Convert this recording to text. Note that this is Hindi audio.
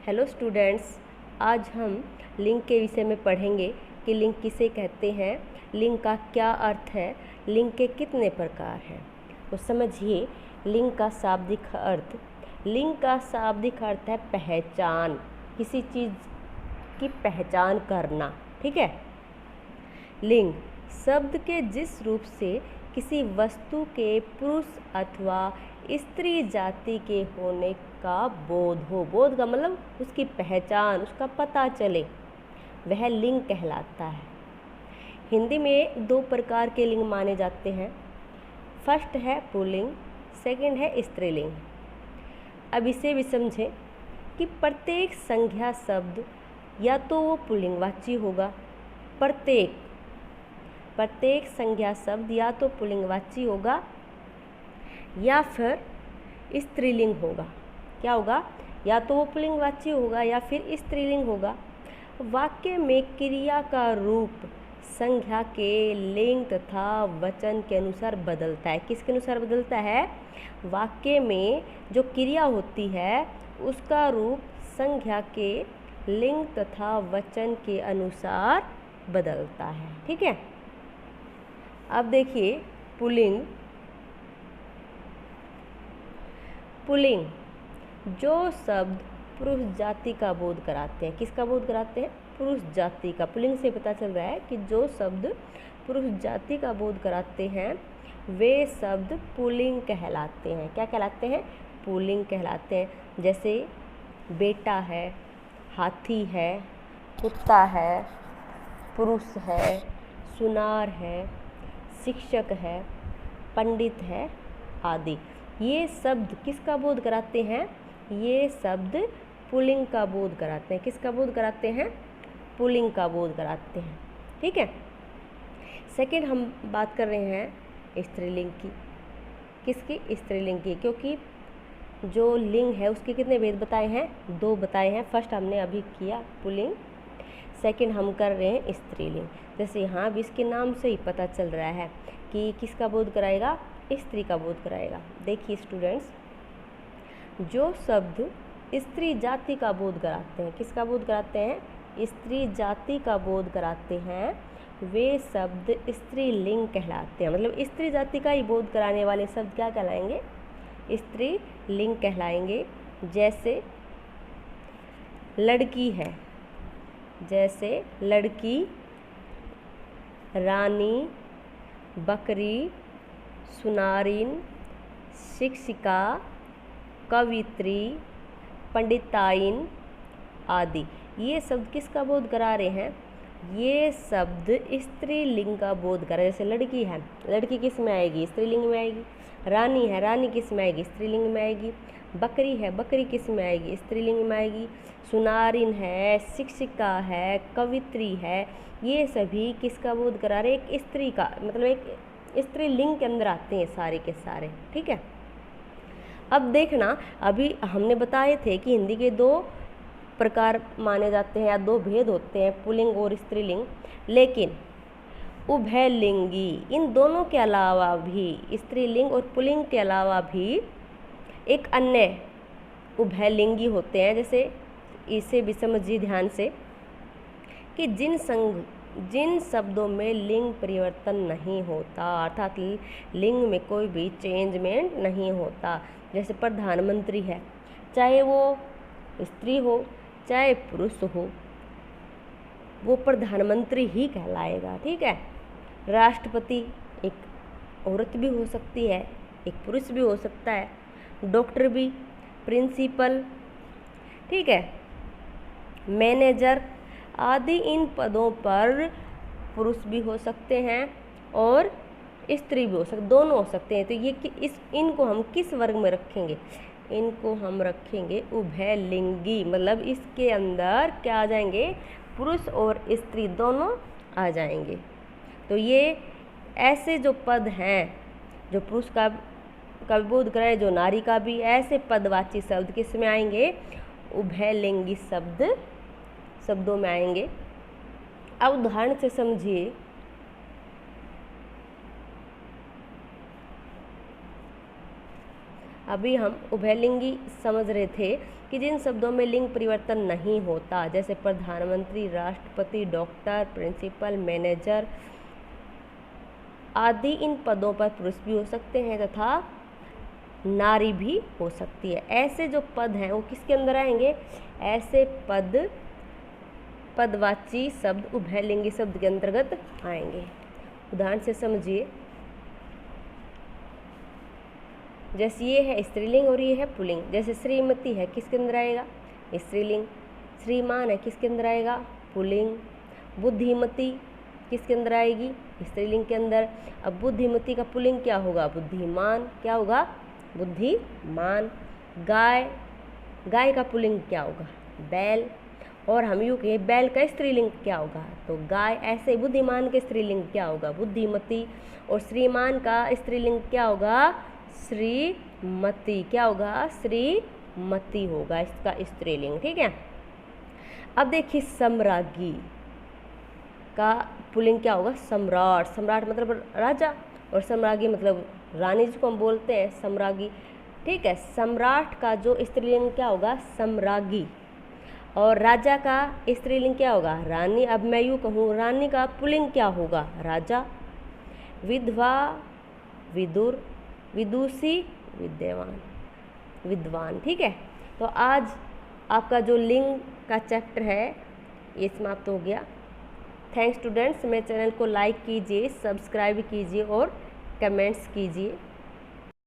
हेलो स्टूडेंट्स, आज हम लिंग के विषय में पढ़ेंगे कि लिंग किसे कहते हैं, लिंग का क्या अर्थ है, लिंग के कितने प्रकार हैं। तो समझिए लिंग का शाब्दिक अर्थ। लिंग का शाब्दिक अर्थ है पहचान, किसी चीज़ की पहचान करना। ठीक है। लिंग शब्द के जिस रूप से किसी वस्तु के पुरुष अथवा स्त्री जाति के होने का बोध हो, बोध का मतलब उसकी पहचान, उसका पता चले, वह लिंग कहलाता है। हिंदी में दो प्रकार के लिंग माने जाते हैं। फर्स्ट है पुल्लिंग, सेकंड है स्त्रीलिंग। अब इसे भी समझें कि प्रत्येक संज्ञा शब्द या तो वो पुल्लिंगवाची होगा, प्रत्येक संज्ञा शब्द या तो पुल्लिंगवाची होगा या फिर स्त्रीलिंग होगा। क्या होगा? या तो वो पुल्लिंगवाची होगा या फिर स्त्रीलिंग होगा। वाक्य में क्रिया का रूप संज्ञा के लिंग तथा वचन के अनुसार बदलता है। किसके अनुसार बदलता है? वाक्य में जो क्रिया होती है उसका रूप संज्ञा के लिंग तथा वचन के अनुसार बदलता है। ठीक है। अब देखिए पुल्लिंग। पुल्लिंग जो शब्द पुरुष जाति का बोध कराते हैं। किसका बोध कराते हैं? पुरुष जाति का। पुल्लिंग से पता चल रहा है कि जो शब्द पुरुष जाति का बोध कराते हैं वे शब्द पुल्लिंग कहलाते हैं। क्या कहलाते हैं? पुल्लिंग कहलाते हैं। जैसे बेटा है, हाथी है, कुत्ता है, पुरुष है, सुनार है, शिक्षक है, पंडित है आदि। ये शब्द किसका बोध कराते हैं? ये शब्द पुल्लिंग का बोध कराते हैं। किसका बोध कराते हैं? पुल्लिंग का बोध कराते हैं। ठीक है। सेकंड हम बात कर रहे हैं स्त्रीलिंग की। किसकी? स्त्रीलिंग की। क्योंकि जो लिंग है उसके कितने भेद बताए हैं? दो बताए हैं। फर्स्ट हमने अभी किया पुल्लिंग, सेकंड हम कर रहे हैं स्त्रीलिंग। जैसे यहाँ भी इसके नाम से ही पता चल रहा है कि किसका बोध कराएगा? स्त्री का बोध कराएगा। देखिए स्टूडेंट्स, जो शब्द स्त्री जाति का बोध कराते हैं। किसका बोध कराते हैं? स्त्री जाति का बोध कराते हैं। वे शब्द स्त्रीलिंग कहलाते हैं। मतलब स्त्री जाति का ही बोध कराने वाले शब्द क्या कहलाएंगे? स्त्रीलिंग कहलाएंगे। जैसे लड़की है, जैसे लड़की, रानी, बकरी, सुनारिन, शिक्षिका, कवित्री, पंडिताइन आदि। ये शब्द किसका बोध करा रहे हैं? ये शब्द स्त्रीलिंग का बोध करा। जैसे लड़की है, लड़की किस में आएगी? स्त्रीलिंग में आएगी। रानी है, रानी किस में आएगी? स्त्रीलिंग में आएगी। बकरी है, बकरी किस में आएगी? स्त्रीलिंग में आएगी। सुनारिन है, शिक्षिका है, कवित्री है, ये सभी किसका बोध करा रहे? एक स्त्री का, मतलब एक स्त्रीलिंग के अंदर आते हैं सारे के सारे। ठीक है। अब देखना, अभी हमने बताए थे कि हिंदी के दो प्रकार माने जाते हैं या दो भेद होते हैं, पुल्लिंग और स्त्रीलिंग। लेकिन उभयलिंगी, इन दोनों के अलावा भी, स्त्रीलिंग और पुल्लिंग के अलावा भी एक अन्य उभयलिंगी होते हैं। जैसे इसे भी समझिए ध्यान से कि जिन शब्दों में लिंग परिवर्तन नहीं होता, अर्थात लिंग में कोई भी चेंजमेंट नहीं होता। जैसे प्रधानमंत्री है, चाहे वो स्त्री हो चाहे पुरुष हो, वो प्रधानमंत्री ही कहलाएगा। ठीक है। राष्ट्रपति एक औरत भी हो सकती है, एक पुरुष भी हो सकता है, डॉक्टर भी, प्रिंसिपल, ठीक है, मैनेजर आदि, इन पदों पर पुरुष भी हो सकते हैं और स्त्री भी हो सकते, दोनों हो सकते हैं। तो ये इनको हम किस वर्ग में रखेंगे? इनको हम रखेंगे उभयलिंगी। मतलब इसके अंदर क्या आ जाएंगे? पुरुष और स्त्री दोनों आ जाएंगे। तो ये ऐसे जो पद हैं, जो पुरुष का भी बोध कराए, जो नारी का भी, ऐसे पदवाची शब्द किस में आएंगे? उभयलिंगी शब्दों में आएंगे। अब उदाहरण से समझिए। अभी हम उभयलिंगी समझ रहे थे कि जिन शब्दों में लिंग परिवर्तन नहीं होता, जैसे प्रधानमंत्री, राष्ट्रपति, डॉक्टर, प्रिंसिपल, मैनेजर आदि, इन पदों पर पुरुष भी हो सकते हैं तथा नारी भी हो सकती है। ऐसे जो पद हैं वो किसके अंदर आएंगे? ऐसे पदवाची शब्द उभयलिंगी शब्द के अंतर्गत आएंगे। उदाहरण से समझिए, जैसे ये है स्त्रीलिंग और ये है पुल्लिंग। जैसे श्रीमती है, किसके अंदर आएगा? स्त्रीलिंग। श्रीमान है, किसके अंदर आएगा? पुल्लिंग। बुद्धिमती किसके अंदर आएगी? स्त्रीलिंग के अंदर। अब बुद्धिमती का पुल्लिंग क्या होगा? बुद्धिमान। क्या होगा? बुद्धिमान। गाय का पुल्लिंग क्या होगा? बैल। और हम यूँ कहें बैल का स्त्रीलिंग क्या होगा? तो गाय। ऐसे बुद्धिमान के स्त्रीलिंग क्या होगा? बुद्धिमती। और श्रीमान का स्त्रीलिंग क्या होगा? श्रीमती। क्या होगा? श्रीमती होगा इसका स्त्रीलिंग। ठीक है। अब देखिए सम्राज्ञी का पुल्लिंग क्या होगा? सम्राट। सम्राट मतलब राजा, और सम्राज्ञी मतलब रानी, जिसको हम बोलते हैं सम्राज्ञी। ठीक है। सम्राट का जो स्त्रीलिंग क्या होगा? सम्राज्ञी। और राजा का स्त्रीलिंग क्या होगा? रानी। अब मैं यूँ कहूँ, रानी का पुल्लिंग क्या होगा? राजा। विधवा, विदुर। विदुषी, विद्वान। ठीक है। तो आज आपका जो लिंग का चैप्टर है ये समाप्त हो गया। Thanks students. मेरे चैनल को लाइक कीजिए, सब्सक्राइब कीजिए और कमेंट्स कीजिए।